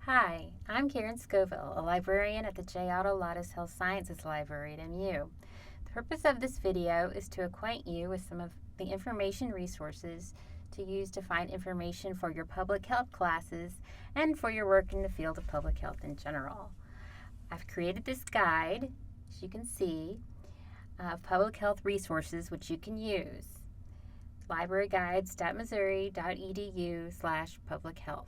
Hi, I'm Caryn Scoville, a librarian at the J. Otto Lattes Health Sciences Library at MU. The purpose of this video is to acquaint you with some of the information resources to use to find information for your public health classes and for your work in the field of public health in general. I've created this guide, as you can see, of public health resources which you can use. libraryguides.missouri.edu/publichealth.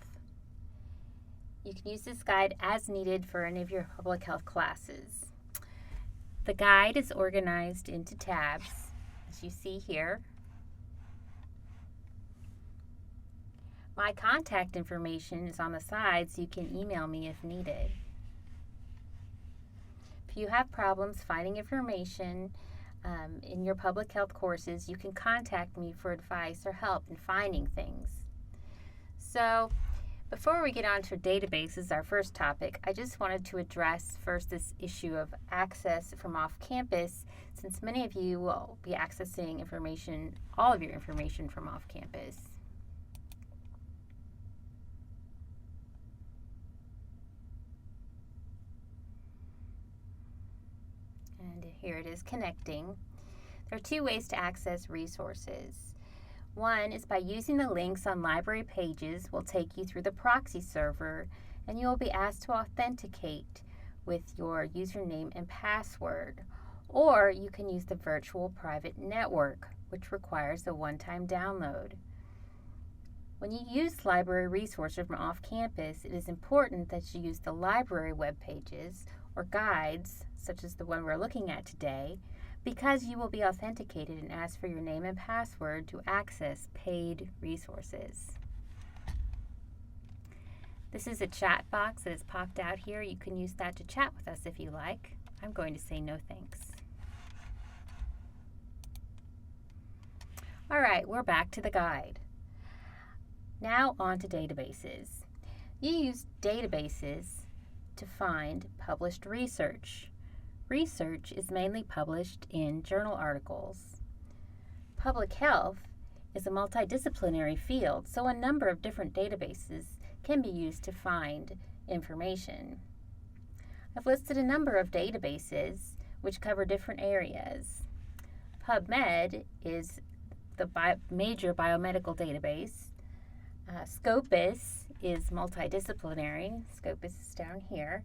You can use this guide as needed for any of your public health classes. The guide is organized into tabs, as you see here. My contact information is on the side, so you can email me if needed. If you have problems finding information in your public health courses, you can contact me for advice or help in finding things. So, before we get on to databases, our first topic, I just wanted to address first this issue of access from off campus, since many of you will be accessing information, all of your information from off campus. And here it is connecting. There are two ways to access resources. One is by using the links on library pages will take you through the proxy server, and you will be asked to authenticate with your username and password. Or you can use the virtual private network, which requires a one-time download. When you use library resources from off campus, it is important that you use the library web pages or guides, such as the one we're looking at today, because you will be authenticated and asked for your name and password to access paid resources. This is a chat box that is popped out here. You can use that to chat with us if you like. I'm going to say no thanks. All right, we're back to the guide. Now on to databases. You use databases to find published research. Research is mainly published in journal articles. Public health is a multidisciplinary field, so a number of different databases can be used to find information. I've listed a number of databases which cover different areas. PubMed is the major biomedical database. Scopus is multidisciplinary. Scopus is down here.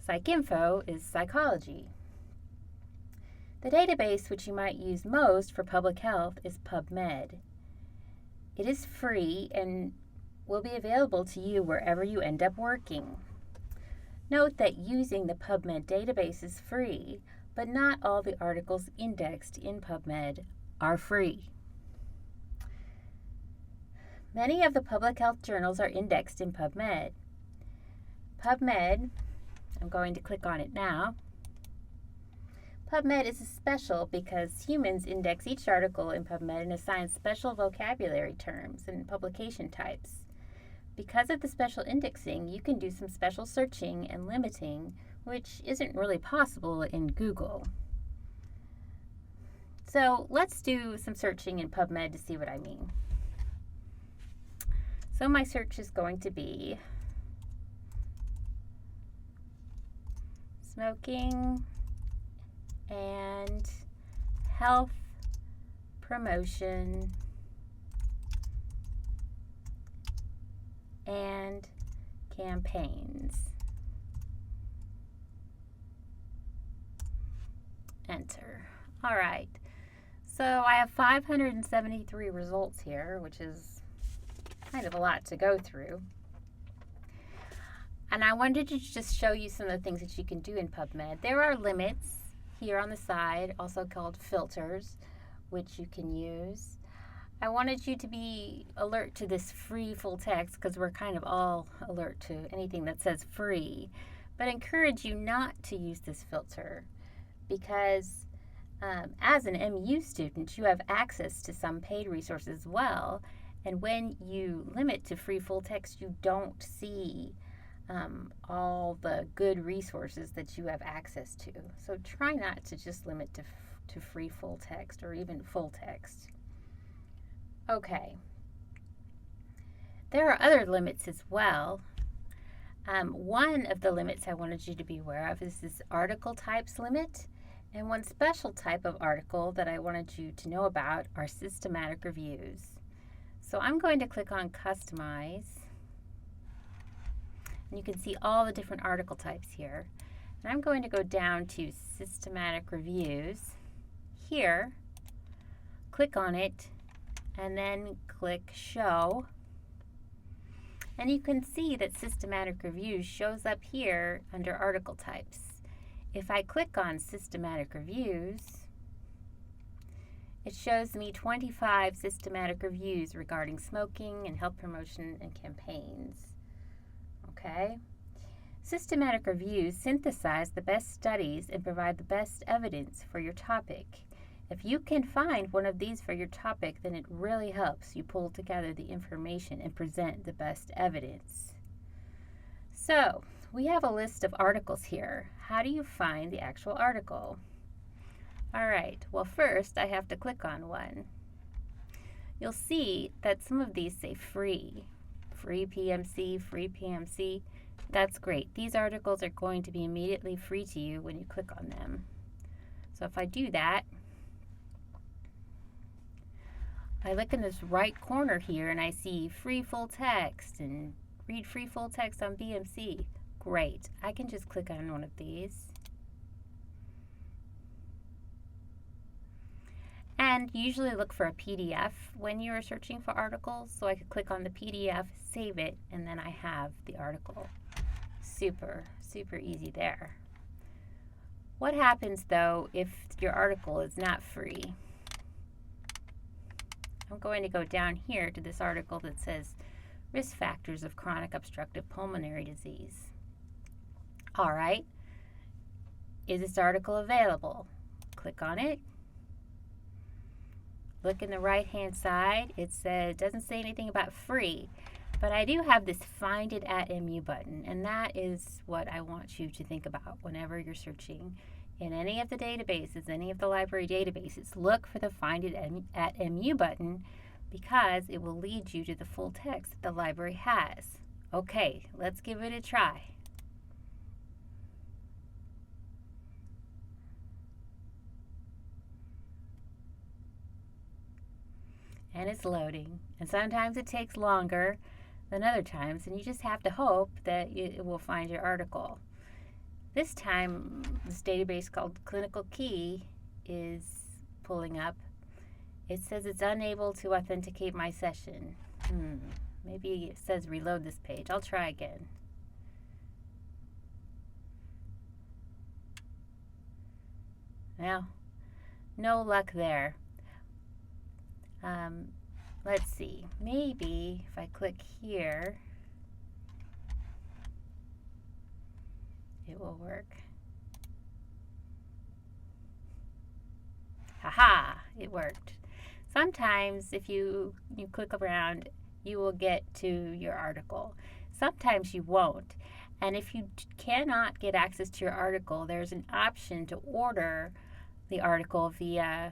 PsycInfo is psychology. The database which you might use most for public health is PubMed. It is free and will be available to you wherever you end up working. Note that using the PubMed database is free, but not all the articles indexed in PubMed are free. Many of the public health journals are indexed in PubMed. PubMed, I'm going to click on it now. PubMed is special because humans index each article in PubMed and assign special vocabulary terms and publication types. Because of the special indexing, you can do some special searching and limiting, which isn't really possible in Google. So let's do some searching in PubMed to see what I mean. So my search is going to be smoking and health promotion and campaigns. Enter. All right. So I have 573 results here, which is kind of a lot to go through. And I wanted to just show you some of the things that you can do in PubMed. There are limits here on the side, also called filters, which you can use. I wanted you to be alert to this free full text because we're kind of all alert to anything that says free, but I encourage you not to use this filter because as an MU student, you have access to some paid resources as well, and when you limit to free full text, you don't see all the good resources that you have access to. So try not to just limit to free full text or even full text. Okay. There are other limits as well. One of the limits I wanted you to be aware of is this article types limit. And one special type of article that I wanted you to know about are systematic reviews. So I'm going to click on Customize. And you can see all the different article types here. And I'm going to go down to Systematic Reviews. Here, click on it, and then click Show. And you can see that Systematic Reviews shows up here under Article Types. If I click on Systematic Reviews, it shows me 25 systematic reviews regarding smoking and health promotion and campaigns. Okay? Systematic reviews synthesize the best studies and provide the best evidence for your topic. If you can find one of these for your topic, then it really helps you pull together the information and present the best evidence. So, we have a list of articles here. How do you find the actual article? Alright, well first I have to click on one. You'll see that some of these say free. Free PMC. That's great. These articles are going to be immediately free to you when you click on them. So if I do that, I look in this right corner here and I see free full text and read free full text on BMC. Great. I can just click on one of these. And usually look for a PDF when you're searching for articles. So I could click on the PDF, save it, and then I have the article. Super easy there. What happens though if your article is not free? I'm going to go down here to this article that says Risk Factors of Chronic Obstructive Pulmonary Disease. All right, is this article available? Click on it. Look in the right-hand side. It says, doesn't say anything about free, but I do have this Find It at MU button, and that is what I want you to think about whenever you're searching in any of the databases, any of the library databases. Look for the Find It at MU button because it will lead you to the full text that the library has. Okay, let's give it a try. And it's loading, and sometimes it takes longer than other times, and you just have to hope that it will find your article. This time, this database called Clinical Key is pulling up. It says it's unable to authenticate my session. Maybe it says reload this page. I'll try again. Well, no luck there. Let's see, maybe if I click here, it will work. Haha, it worked. Sometimes if you click around, you will get to your article. Sometimes you won't. And if you cannot get access to your article, there's an option to order the article via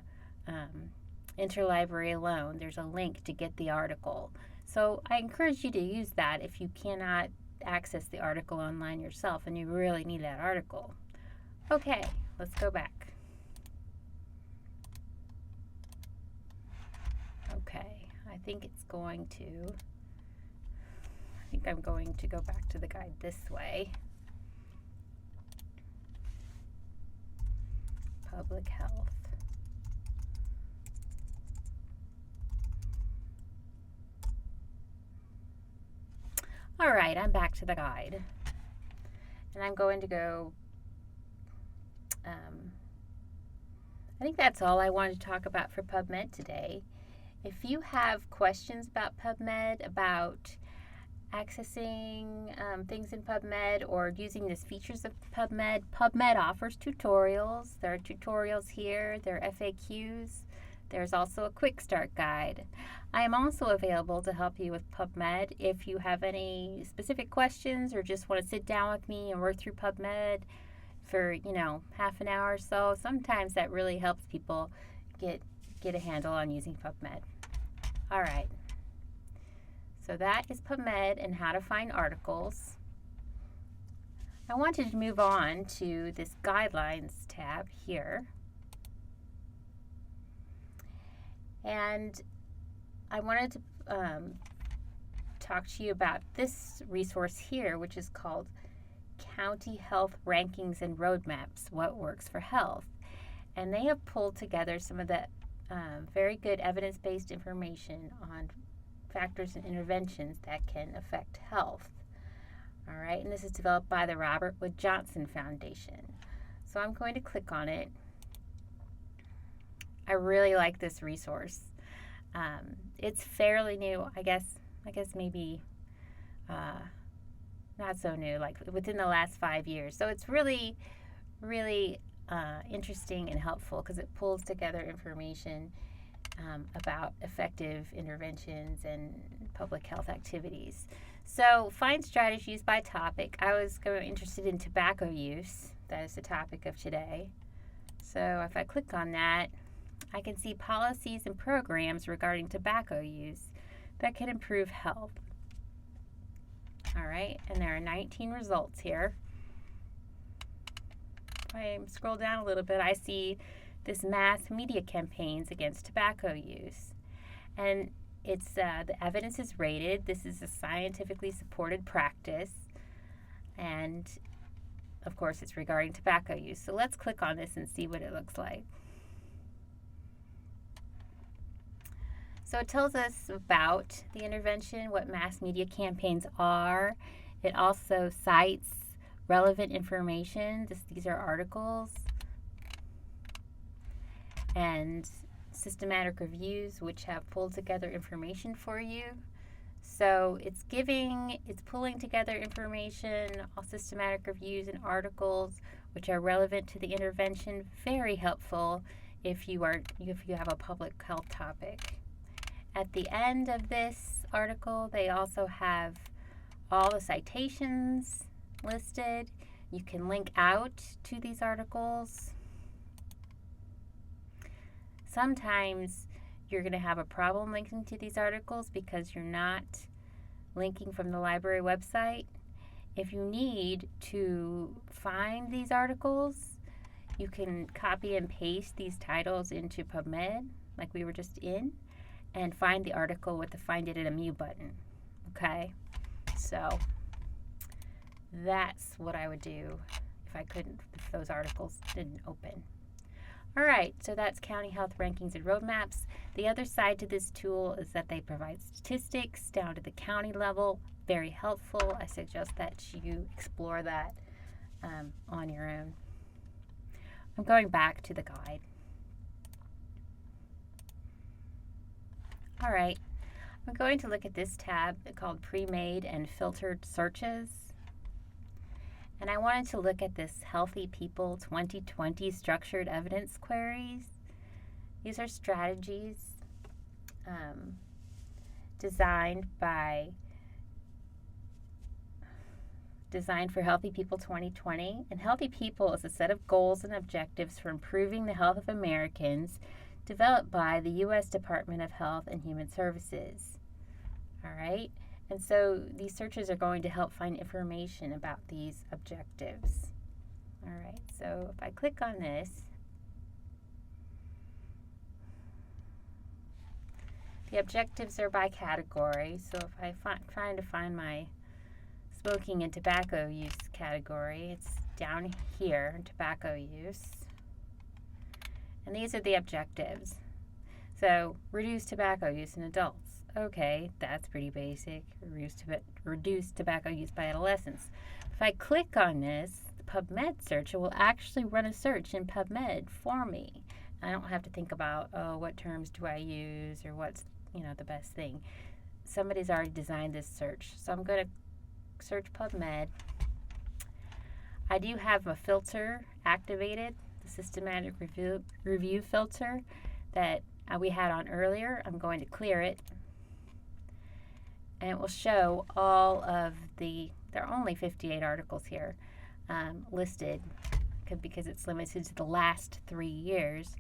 interlibrary loan. There's a link to get the article. So I encourage you to use that if you cannot access the article online yourself and you really need that article. Okay, let's go back. Okay, I think I'm going to go back to the guide this way. Public health. All right, I'm back to the guide. And I'm going to go, I think that's all I wanted to talk about for PubMed today. If you have questions about PubMed, about accessing things in PubMed or using these features of PubMed, PubMed offers tutorials. There are tutorials here, there are FAQs. There's also a quick start guide. I am also available to help you with PubMed if you have any specific questions or just want to sit down with me and work through PubMed for, half an hour or so. Sometimes that really helps people get a handle on using PubMed. All right. So that is PubMed and how to find articles. I wanted to move on to this guidelines tab here. And I wanted to talk to you about this resource here, which is called County Health Rankings and Roadmaps, What Works for Health. And they have pulled together some of the very good evidence-based information on factors and interventions that can affect health. All right, and this is developed by the Robert Wood Johnson Foundation. So I'm going to click on it. I really like this resource. It's fairly new, I guess maybe not so new, like within the last 5 years. So it's really, really interesting and helpful because it pulls together information about effective interventions and public health activities. So find strategies by topic. I was interested in tobacco use. That is the topic of today. So if I click on that, I can see policies and programs regarding tobacco use that can improve health. All right, and there are 19 results here. If I scroll down a little bit, I see this mass media campaigns against tobacco use. And it's the evidence is rated. This is a scientifically supported practice. And of course, it's regarding tobacco use. So let's click on this and see what it looks like. So it tells us about the intervention, what mass media campaigns are. It also cites relevant information. These are articles and systematic reviews which have pulled together information for you. So it's pulling together information, all systematic reviews and articles which are relevant to the intervention. Very helpful if you have a public health topic. At the end of this article, they also have all the citations listed. You can link out to these articles. Sometimes you're going to have a problem linking to these articles because you're not linking from the library website. If you need to find these articles, you can copy and paste these titles into PubMed, like we were just in, and find the article with the Find It in a Mu button. Okay? So that's what I would do if those articles didn't open. All right, so that's County Health Rankings and Roadmaps. The other side to this tool is that they provide statistics down to the county level. Very helpful. I suggest that you explore that on your own. I'm going back to the guide. All right, I'm going to look at this tab called Premade and Filtered Searches. And I wanted to look at this Healthy People 2020 Structured Evidence Queries. These are strategies designed for Healthy People 2020. And Healthy People is a set of goals and objectives for improving the health of Americans developed by the U.S. Department of Health and Human Services. All right? And so these searches are going to help find information about these objectives. All right, so if I click on this, the objectives are by category. So if I'm trying to find my smoking and tobacco use category, it's down here, tobacco use. And these are the objectives. So reduce tobacco use in adults. Okay, that's pretty basic. Reduce tobacco use by adolescents. If I click on this, the PubMed search, it will actually run a search in PubMed for me. I don't have to think about, what terms do I use or what's, the best thing. Somebody's already designed this search. So I'm going to search PubMed. I do have a filter activated, the systematic review filter that we had on earlier. I'm going to clear it. And it will show all of there are only 58 articles here listed because it's limited to the last 3 years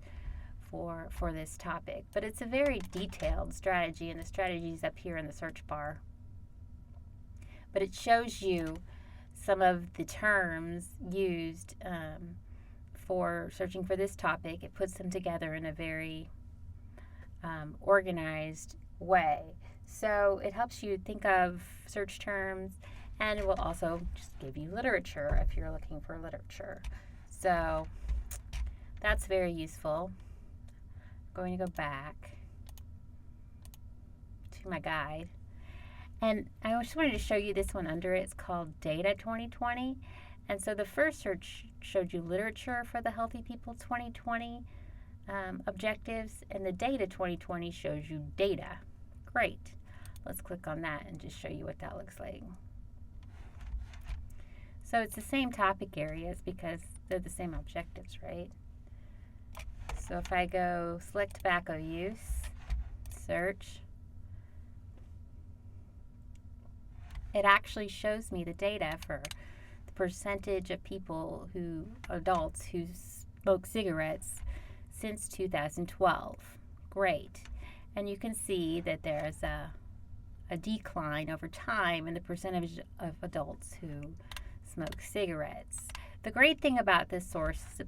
for this topic. But it's a very detailed strategy, and the strategy is up here in the search bar. But it shows you some of the terms used for searching for this topic. It puts them together in a very organized way. So it helps you think of search terms, and it will also just give you literature if you're looking for literature. So that's very useful. I'm going to go back to my guide. And I just wanted to show you this one under it. It's called Data 2020. And so the first search showed you literature for the Healthy People 2020 objectives, and the Data 2020 shows you data. Great. Let's click on that and just show you what that looks like. So it's the same topic areas because they're the same objectives, right? So if I go select tobacco use, search, it actually shows me the data for the percentage of people adults who smoke cigarettes since 2012. Great. And you can see that there's a decline over time in the percentage of adults who smoke cigarettes. The great thing about this source is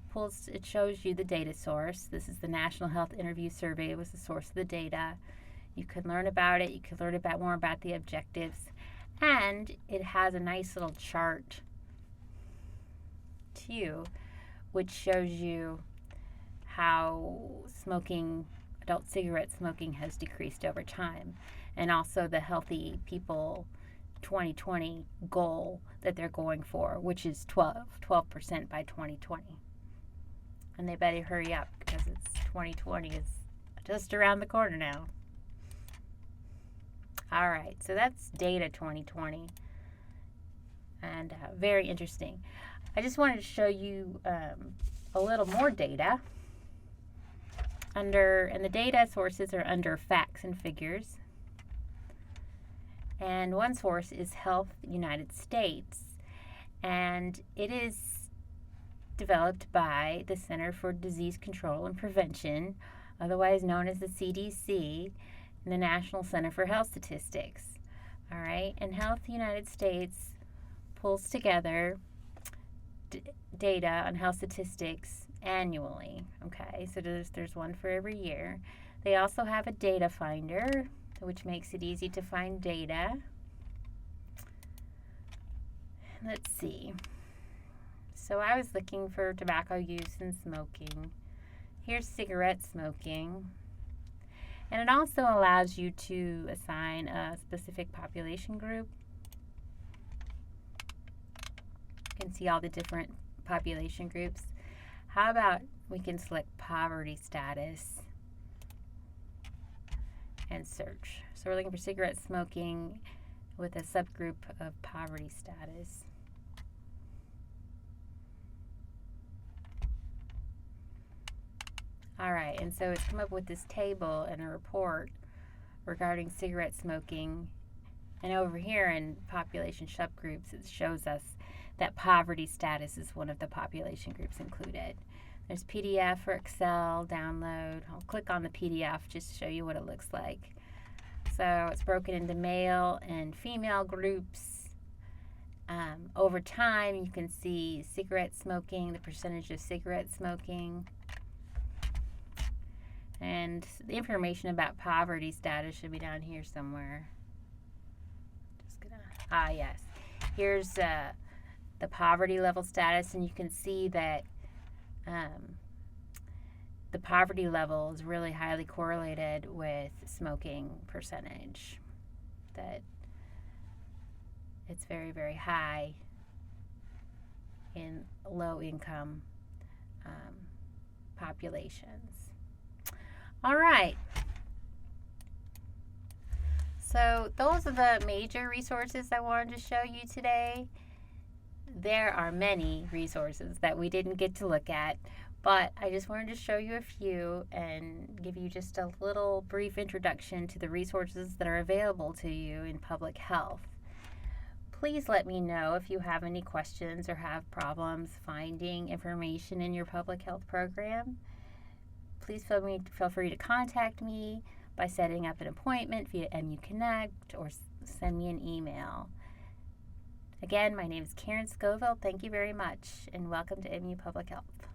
it shows you the data source. This is the National Health Interview Survey. It was the source of the data. You can learn about it. You can learn more about the objectives. And it has a nice little chart too, which shows you how adult cigarette smoking has decreased over time, and also the Healthy People 2020 goal that they're going for, which is 12% by 2020. And they better hurry up because 2020 is just around the corner now. All right, so that's Data 2020, and very interesting. I just wanted to show you a little more data. And the data sources are under facts and figures. And one source is Health United States, and it is developed by the Center for Disease Control and Prevention, otherwise known as the CDC, and the National Center for Health Statistics. All right, and Health United States pulls together data on health statistics annually. Okay, so there's one for every year. They also have a data finder, which makes it easy to find data. Let's see. So I was looking for tobacco use and smoking. Here's cigarette smoking. And it also allows you to assign a specific population group. You can see all the different population groups. How about we can select poverty status and search. So we're looking for cigarette smoking with a subgroup of poverty status. All right, and so it's come up with this table and a report regarding cigarette smoking. And over here in population subgroups, it shows us that poverty status is one of the population groups included. There's PDF or Excel download. I'll click on the PDF just to show you what it looks like. So it's broken into male and female groups. Over time, you can see cigarette smoking, the percentage of cigarette smoking. And the information about poverty status should be down here somewhere. Yes. Here's the poverty level status, and you can see that the poverty level is really highly correlated with smoking percentage. That it's very, very high in low income populations. All right. So those are the major resources I wanted to show you today. There are many resources that we didn't get to look at, but I just wanted to show you a few and give you just a little brief introduction to the resources that are available to you in public health. Please let me know if you have any questions or have problems finding information in your public health program. Please feel free to contact me by setting up an appointment via MU Connect or send me an email. Again, my name is Caryn Scoville. Thank you very much, and welcome to MU Public Health.